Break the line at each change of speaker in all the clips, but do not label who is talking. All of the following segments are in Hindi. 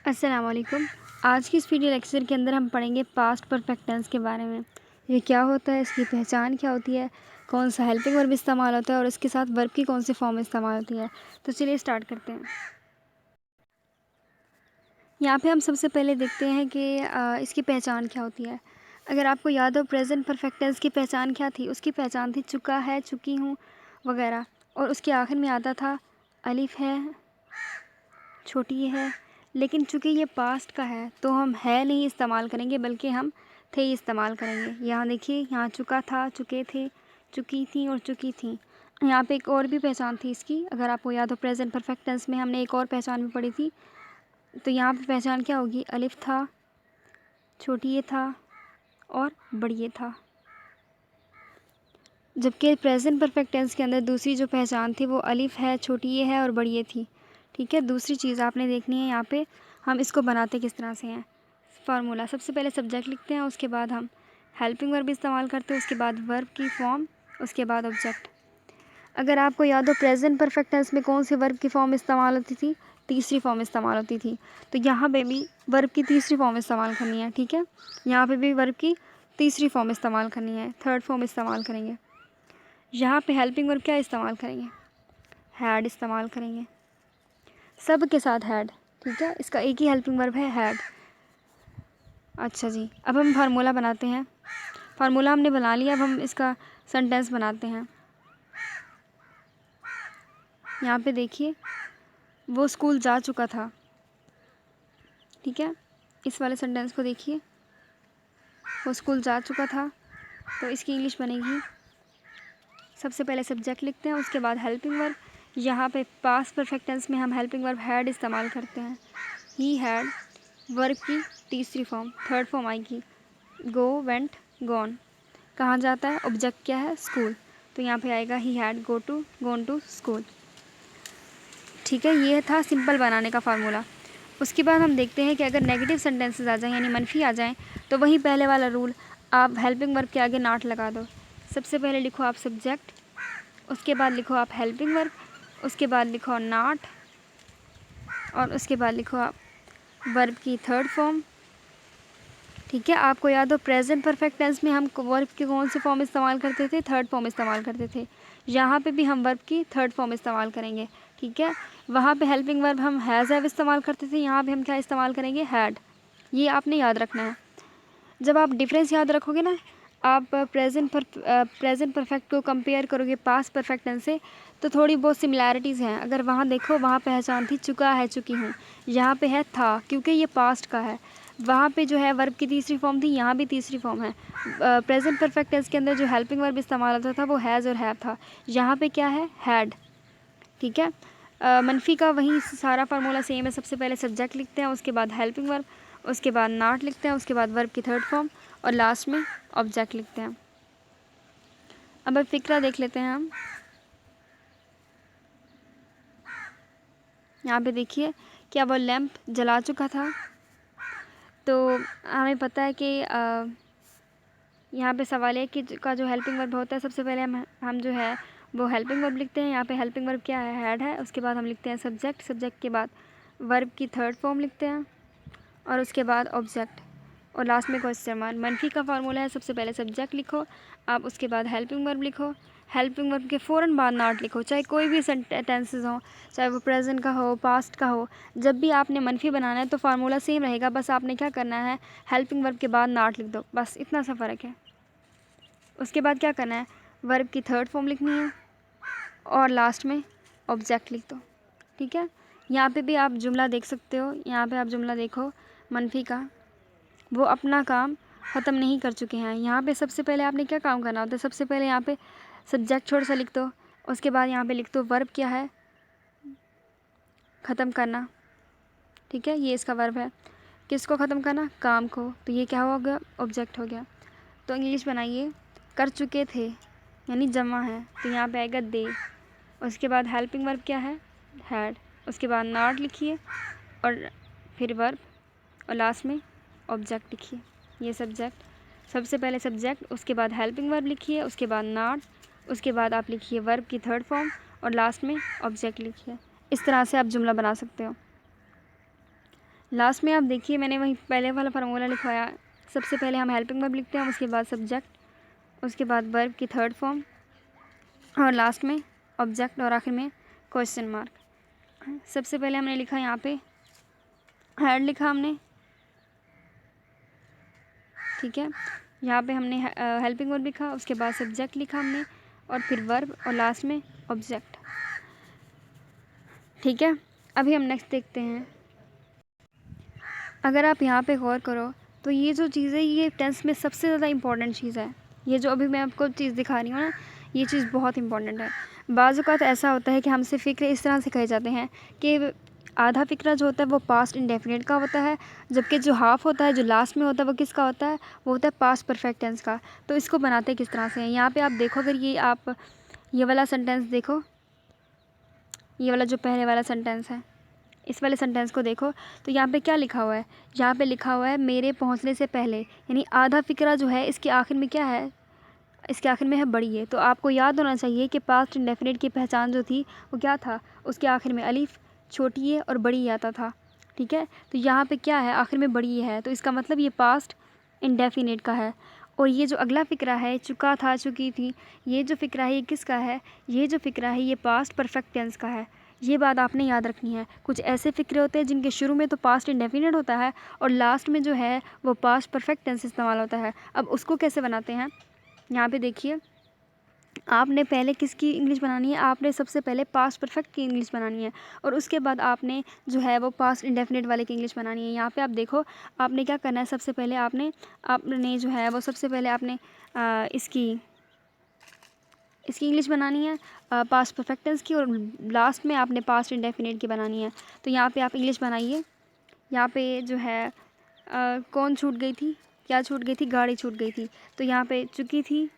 अस्सलाम वालेकुम। आज की इस वीडियो लेक्चर के अंदर हम पढ़ेंगे पास्ट परफेक्ट टेंस के बारे में। ये क्या होता है, इसकी पहचान क्या होती है, कौन सा हेल्पिंग वर्ब इस्तेमाल होता है और इसके साथ वर्ब की कौन सी फॉर्म इस्तेमाल होती है। तो चलिए स्टार्ट करते हैं। यहाँ पे हम सबसे पहले देखते हैं कि इसकी पहचान क्या होती है। अगर आपको याद हो प्रेजेंट परफेक्ट टेंस की पहचान क्या थी, उसकी पहचान थी चुका है, चुकी हूँ वगैरह, और उसके आखिर में आता था अलिफ है, छोटी है। लेकिन चूँकि ये पास्ट का है तो हम है नहीं इस्तेमाल करेंगे, बल्कि हम थे ही इस्तेमाल करेंगे। यहाँ देखिए, यहाँ चुका था, चुके थे, चुकी थी और चुकी थी। यहाँ पे एक और भी पहचान थी इसकी, अगर आपको याद हो प्रेजेंट परफेक्ट टेंस में हमने एक और पहचान भी पढ़ी थी। तो यहाँ पे पहचान क्या होगी, अलिफ था, छोटी ये था और बड़ी ये था। जबकि प्रेजेंट परफेक्ट टेंस के अंदर दूसरी जो पहचान थी वो अलिफ है, छोटी ये है और बड़ी ये थी। ठीक है, दूसरी चीज़ आपने देखनी है। यहाँ पे हम इसको बनाते किस तरह से हैं। फार्मूला, सबसे पहले सब्जेक्ट लिखते हैं, उसके बाद हम हेल्पिंग वर्ब इस्तेमाल करते हैं, उसके बाद वर्ब की फॉर्म, उसके बाद ऑब्जेक्ट। अगर आपको याद हो प्रेजेंट परफेक्ट टेंस में कौन सी वर्ब की फॉर्म इस्तेमाल होती थी, तीसरी फॉर्म इस्तेमाल होती थी। तो यहाँ पे भी वर्ब की तीसरी फॉर्म इस्तेमाल करनी है। ठीक है, यहाँ पे भी वर्ब की तीसरी फॉर्म इस्तेमाल करनी है, थर्ड फॉर्म इस्तेमाल करेंगे। यहाँ पे हेल्पिंग वर्ब क्या इस्तेमाल करेंगे, हैड इस्तेमाल करेंगे, सब के साथ हैड। ठीक है, इसका एक ही हेल्पिंग वर्ब है, हैड। अच्छा जी, अब हम फार्मूला बनाते हैं। फार्मूला हमने बना लिया, अब हम इसका सेंटेंस बनाते हैं। यहाँ पे देखिए, वो स्कूल जा चुका था। ठीक है, इस वाले सेंटेंस को देखिए, वो स्कूल जा चुका था। तो इसकी इंग्लिश बनेगी, सबसे पहले सब्जेक्ट लिखते हैं, उसके बाद हेल्पिंग वर्ब। यहाँ पे पास्ट परफेक्ट टेंस में हम हेल्पिंग वर्ब हैड इस्तेमाल करते हैं, ही हैड। वर्ब की तीसरी फॉर्म, थर्ड फॉर्म आएगी गो, वेंट, गॉन। कहाँ जाता है, ऑब्जेक्ट क्या है, स्कूल। तो यहाँ पे आएगा he had gone to school. ठीक है, ये था सिंपल बनाने का फार्मूला। उसके बाद हम देखते हैं कि अगर नेगेटिव सेंटेंसेस आ जाएं, यानी मनफी आ जाएं, तो वही पहले वाला रूल, आप हेल्पिंग वर्ब के आगे नॉट लगा दो। सबसे पहले लिखो आप सब्जेक्ट, उसके बाद लिखो आप हेल्पिंग वर्ब, उसके बाद लिखो नॉट, और उसके बाद लिखो आप वर्ब की थर्ड फॉर्म। ठीक है, आपको याद हो प्रेजेंट परफेक्ट टेंस में हम वर्ब की कौन सी फॉर्म इस्तेमाल करते थे, थर्ड फॉर्म इस्तेमाल करते थे। यहाँ पे भी हम वर्ब की थर्ड फॉर्म इस्तेमाल करेंगे। ठीक है, वहाँ पे हेल्पिंग वर्ब हम हैज़ हैव इस्तेमाल करते थे, यहाँ पे हम क्या इस्तेमाल करेंगे, हैड। ये आपने याद रखना है। जब आप डिफरेंस याद रखोगे ना, आप प्रेजेंट परफेक्ट को कंपेयर करोगे पास्ट परफेक्ट टेंस से, तो थोड़ी बहुत सिमिलैरिटीज़ हैं। अगर वहाँ देखो, वहाँ पहचान थी चुका है, चुकी हूँ। यहाँ पे है था, क्योंकि ये पास्ट का है। वहाँ पे जो है वर्ब की तीसरी फॉर्म थी, यहाँ भी तीसरी फॉर्म है। प्रेजेंट परफेक्ट टेंस के अंदर जो हेल्पिंग वर्ब इस्तेमाल होता था वो हैज़ और हैव था, यहाँ पे क्या है, हैड। ठीक है, मनफी का वही सारा फार्मूला सेम है। सबसे पहले सब्जेक्ट लिखते हैं, उसके बाद हेल्पिंग वर्ब, उसके बाद नॉट लिखते हैं, उसके बाद वर्ब की थर्ड फॉर्म, और लास्ट में ऑब्जेक्ट लिखते हैं। अब फिक्रा देख लेते हैं हम। यहाँ पे देखिए, क्या वो लैंप जला चुका था। तो हमें पता है कि यहाँ पे सवाल है कि का जो हेल्पिंग वर्ब होता है, सबसे पहले हम जो है वो हेल्पिंग वर्ब लिखते हैं। यहाँ पे हेल्पिंग वर्ब क्या है, हैड है। उसके बाद हम लिखते हैं सब्जेक्ट, सब्जेक्ट के बाद वर्ब की थर्ड फॉर्म लिखते हैं, और उसके बाद ऑब्जेक्ट, और लास्ट में क्वेश्चन मार्क। मनफी का फार्मूला है, सबसे पहले सब्जेक्ट लिखो आप, उसके बाद हेल्पिंग वर्ब लिखो, हेल्पिंग वर्ब के फ़ौरन बाद नॉट लिखो। चाहे कोई भी सेंटेंसेस हो, चाहे वो प्रेजेंट का हो, पास्ट का हो, जब भी आपने मनफी बनाना है तो फार्मूला सेम रहेगा। बस आपने क्या करना है, हेल्पिंग वर्ब के बाद नॉट लिख दो, बस इतना सा फ़र्क है। उसके बाद क्या करना है, वर्ब की थर्ड फॉर्म लिखनी है, और लास्ट में ऑब्जेक्ट लिख दो। ठीक है, यहाँ पे भी आप जुमला देख सकते हो। यहाँ पे आप जुमला देखो मनफी का, वो अपना काम ख़त्म नहीं कर चुके हैं। यहाँ पे सबसे पहले आपने क्या काम करना होता है, सबसे पहले यहाँ पे सब्जेक्ट छोटा सा लिख दो, उसके बाद यहाँ पे लिख दो वर्ब क्या है, ख़त्म करना। ठीक है, ये इसका वर्ब है, किसको ख़त्म करना, काम को। तो ये क्या हो गया, ऑब्जेक्ट हो गया। तो इंग्लिश बनाइए, कर चुके थे यानी जमा है, तो यहाँ पे आएगा दे। उसके बाद हेल्पिंग वर्ब क्या है, हैड। उसके बाद नॉट लिखिए, और फिर वर्ब, और लास्ट में ऑब्जेक्ट लिखिए। ये सब्जेक्ट, सबसे पहले सब्जेक्ट, उसके बाद हेल्पिंग वर्ब लिखिए, उसके बाद नॉट, उसके बाद आप लिखिए वर्ब की थर्ड फॉर्म, और लास्ट में ऑब्जेक्ट लिखिए। इस तरह से आप जुमला बना सकते हो। लास्ट में आप देखिए मैंने वही पहले वाला फार्मूला लिखवाया। सबसे पहले हम हेल्पिंग वर्ब लिखते हैं, उसके बाद सब्जेक्ट, उसके बाद वर्ब की थर्ड फॉर्म, और लास्ट में ऑब्जेक्ट, और आखिर में क्वेश्चन मार्क। सबसे पहले हमने लिखा यहाँ पे हैड लिखा हमने, ठीक है। यहाँ पे हमने हेल्पिंग वर्ब लिखा, उसके बाद सब्जेक्ट लिखा हमने, और फिर वर्ब, और लास्ट में ऑब्जेक्ट, ठीक है। अभी हम नेक्स्ट देखते हैं। अगर आप यहाँ पे गौर करो तो ये जो चीज़ है ये टेंस में सबसे ज़्यादा इम्पॉर्टेंट चीज़ है। ये जो अभी मैं आपको चीज़ दिखा रही हूँ ना, ये चीज़ बहुत इंपॉर्टेंट है। बाज़ औक़ात ऐसा होता है कि हमसे फ़िक्र इस तरह से कहे जाते हैं कि आधा फ़िक्रा जो होता है वो पास्ट इंडेफिनिट का होता है, जबकि जो हाफ़ होता है, जो लास्ट में होता है, वो किसका होता है? वो होता है पास्ट परफेक्ट टेंस का। तो इसको बनाते किस तरह से हैं? यहाँ पे आप देखो, अगर ये आप ये वाला सेंटेंस देखो, ये वाला जो पहले वाला सेंटेंस है, इस वाले सेंटेंस को देखो, तो यहाँ पे क्या लिखा हुआ है? यहाँ पे लिखा हुआ है मेरे पहुँचने से पहले, यानी आधा फ़िक्रा जो है इसके आखिर में क्या है? इसके आखिर में है बड़ी है। तो आपको याद होना चाहिए कि पास्ट इंडेफिनिट की पहचान जो थी वो क्या था? उसके आखिर में अलिफ, छोटी है और बड़ी आता था, ठीक है। तो यहाँ पे क्या है? आखिर में बड़ी है, तो इसका मतलब ये पास्ट इंडेफिनिट का है। और ये जो अगला फ़िक्रा है, चुका था, चुकी थी, ये जो फ़िक्रा है ये किसका है? ये जो फ़िक्रा है ये पास्ट परफेक्ट टेंस का है। ये बात आपने याद रखनी है। कुछ ऐसे फ़िक्रे होते हैं जिनके शुरू में तो पास्ट इंडेफिनिट होता है और लास्ट में जो है वो पास्ट परफेक्ट टेंस इस्तेमाल होता है। अब उसको कैसे बनाते हैं? यहाँ पे देखिए, आपने पहले किसकी इंग्लिश बनानी है? आपने सबसे पहले पास्ट परफेक्ट की इंग्लिश बनानी है, और उसके बाद आपने जो है वो पास्ट इंडेफिनिट वाले की इंग्लिश बनानी है। यहाँ पे आप देखो, आपने क्या करना है? सबसे पहले आपने जो है वो सबसे पहले आपने इसकी इंग्लिश बनानी है पास्ट परफेक्ट टेंस की, और लास्ट में आपने पास्ट इंडेफिनिट की बनानी है। तो यहाँ पे आप इंग्लिश बनाइए। यहाँ पे जो है कौन छूट गई थी? क्या छूट गई थी? गाड़ी छूट गई थी। तो यहाँ पे चुकी थी,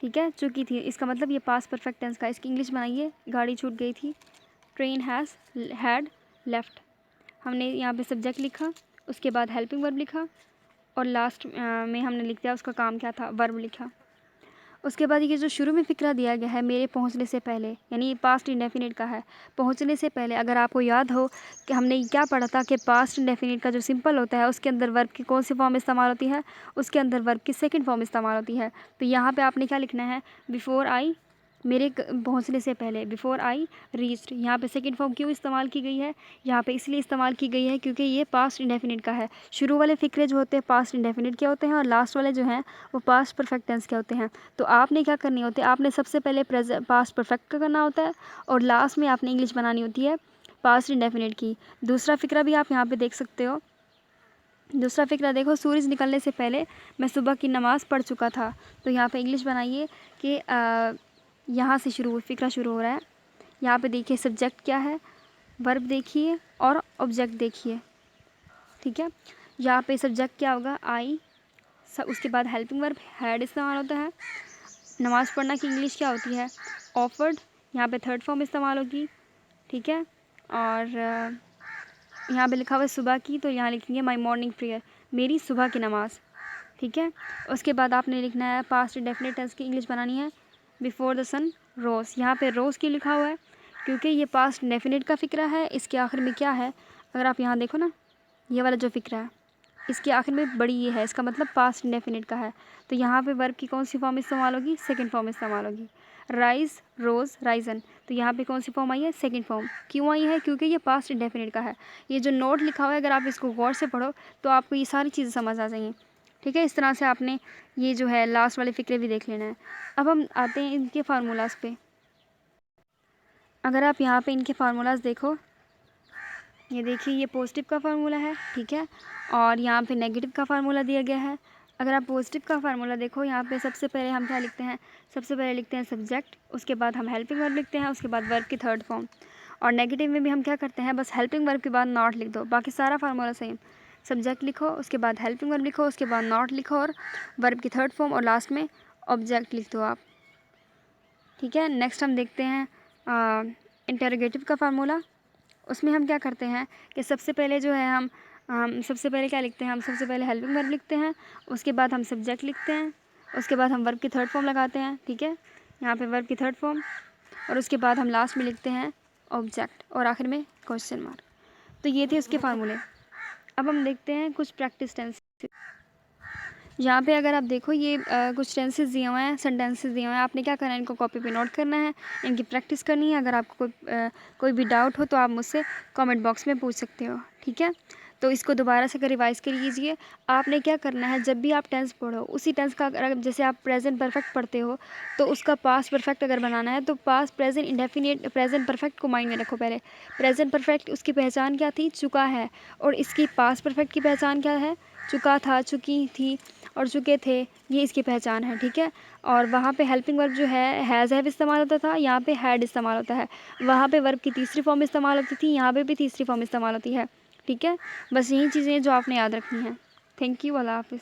ठीक है, चुकी थी, इसका मतलब ये पास्ट परफेक्ट टेंस का। इसकी इंग्लिश बनाइए, गाड़ी छूट गई थी, ट्रेन हैड लेफ्ट। हमने यहाँ पे सब्जेक्ट लिखा, उसके बाद हेल्पिंग वर्ब लिखा, और लास्ट में हमने लिख दिया उसका काम क्या था, वर्ब लिखा। उसके बाद ये जो शुरू में फ़िक्रा दिया गया है मेरे पहुंचने से पहले, यानी ये पास्ट इंडेफिनिट का है। पहुंचने से पहले अगर आपको याद हो कि हमने क्या पढ़ा था कि पास्ट इंडेफिनिट का जो सिंपल होता है उसके अंदर वर्ब की कौन सी फॉर्म इस्तेमाल होती है? उसके अंदर वर्ब की सेकंड फॉर्म इस्तेमाल होती है। तो यहाँ पे आपने क्या लिखना है? बिफोर आई, मेरे पहुंचने से पहले, बिफोर आई रीच्ड। यहाँ पे सेकंड फॉर्म क्यों इस्तेमाल की गई है? यहाँ पे इसलिए इस्तेमाल की गई है क्योंकि ये पास्ट इंडेफिनिट का है। शुरू वाले फ़िक्रे जो होते हैं पास्ट इंडेफिनिट के होते हैं, और लास्ट वाले जो हैं वो पास्ट परफेक्ट टेंस के होते हैं। तो आपने क्या करनी होती है? आपने सबसे पहले पास्ट परफेक्ट का करना होता है, और लास्ट में आपने इंग्लिश बनानी होती है पास्ट इंडेफिनिट की। दूसरा फ़िक्रा भी आप यहाँ पर देख सकते हो। दूसरा फ़िक्रा देखो, सूरज निकलने से पहले मैं सुबह की नमाज़ पढ़ चुका था। तो यहाँ पे इंग्लिश बनाइए कि यहाँ से फ़िक्रा शुरू हो रहा है। यहाँ पे देखिए सब्जेक्ट क्या है, वर्ब देखिए, और ऑब्जेक्ट देखिए, ठीक है। यहाँ पे सब्जेक्ट क्या होगा? आई, उसके बाद हेल्पिंग वर्ब हैड इस्तेमाल होता है। नमाज़ पढ़ना की इंग्लिश क्या होती है? ऑफर्ड। यहाँ पे थर्ड फॉर्म इस्तेमाल होगी, ठीक है। और यहाँ पे लिखा हुआ है सुबह की, तो यहाँ लिखेंगे माई मॉर्निंग प्रेयर, मेरी सुबह की नमाज़, ठीक है। उसके बाद आपने लिखना है पास्ट इंडेफिनिट टेंस की इंग्लिश बनानी है, बिफोर द सन रोज़। यहाँ पे रोज़ की लिखा हुआ है क्योंकि ये पास्ट इंडेफिनिट का फ़िक्रा है। इसके आखिर में क्या है? अगर आप यहाँ देखो ना, ये वाला जो फ़िक्रा है इसके आखिर में बड़ी ये है, इसका मतलब पास्ट इंडेफिनिट का है। तो यहाँ पे वर्ब की कौन सी फॉर्म इस्तेमाल होगी? सेकंड फॉर्म इस्तेमाल होगी। राइज़, रोज़, राइजन। तो यहाँ पे कौन सी फॉर्म आई है? Second form. क्यों आई है? क्योंकि ये पास्ट इंडेफिनिट का है। ये जो नोट लिखा हुआ है अगर आप इसको गौर से पढ़ो तो आपको ये सारी चीज़ें समझ आ जाएंगी, ठीक है। इस तरह से आपने ये जो है लास्ट वाले फ़िक्रे भी देख लेना है। अब हम आते हैं इनके फार्मूलाज़ पे। अगर आप यहाँ पे इनके फार्मूलाज़ देखो, ये देखिए ये पॉजिटिव का फार्मूला है, ठीक है, और यहाँ पे नेगेटिव का फार्मूला दिया गया है। अगर आप पॉजिटिव का फार्मूला देखो, यहाँ पे सबसे पहले हम क्या लिखते हैं? सबसे पहले लिखते हैं सब्जेक्ट, उसके बाद हम हेल्पिंग वर्ब लिखते हैं, उसके बाद वर्ब की थर्ड फॉर्म। और नेगेटिव में भी हम क्या करते हैं? बस हेल्पिंग वर्ब के बाद नॉट लिख दो, बाकी सारा फार्मूला सेम। सब्जेक्ट लिखो, उसके बाद हेल्पिंग वर्ब लिखो, उसके बाद नॉट लिखो, और वर्ब की थर्ड फॉर्म, और लास्ट में ऑब्जेक्ट लिख दो आप, ठीक है। नेक्स्ट हम देखते हैं इंटरोगेटिव का फार्मूला। उसमें हम क्या करते हैं कि सबसे पहले जो है हम सबसे पहले क्या लिखते हैं? हम सबसे पहले हेल्पिंग वर्ब लिखते हैं, उसके बाद हम सब्जेक्ट लिखते हैं, उसके बाद हम वर्ब की थर्ड फॉर्म लगाते हैं, ठीक है, यहाँ पे वर्ब की थर्ड फॉर्म, और उसके बाद हम लास्ट में लिखते हैं ऑब्जेक्ट, और आखिर में क्वेश्चन मार्क। तो ये थे उसके फार्मूले। अब हम देखते हैं कुछ प्रैक्टिस टेंसेस। यहाँ पे अगर आप देखो ये कुछ टेंसेस दिए हुए हैं, सेंटेंसेस दिए हुए हैं। आपने क्या करना है, इनको कॉपी पे नोट करना है, इनकी प्रैक्टिस करनी है। अगर आपको कोई भी डाउट हो तो आप मुझसे कमेंट बॉक्स में पूछ सकते हो, ठीक है। तो इसको दोबारा से रिवाइज़ कर लीजिए। आपने क्या करना है, जब भी आप टेंस पढ़ो उसी टेंस का अगर जैसे आप प्रेजेंट परफेक्ट पढ़ते हो तो उसका पास्ट परफेक्ट अगर बनाना है तो past present indefinite present perfect को माइंड में रखो। पहले प्रेजेंट परफेक्ट उसकी पहचान क्या थी, चुका है, और इसकी पास्ट परफेक्ट की पहचान क्या है, चुका था, चुकी थी और चुके थे, ये इसकी पहचान है, ठीक है। और वहाँ पे हेल्पिंग वर्ब जो है हैज़ हैव इस्तेमाल होता था, यहाँ पे हैड इस्तेमाल होता है। वहाँ पे वर्ब की तीसरी फॉर्म इस्तेमाल होती थी, यहाँ पे भी तीसरी फॉर्म इस्तेमाल होती है, ठीक है। बस यही चीज़ें जो आपने याद रखनी है। थैंक यू, अल्लाह हाफ़िज़।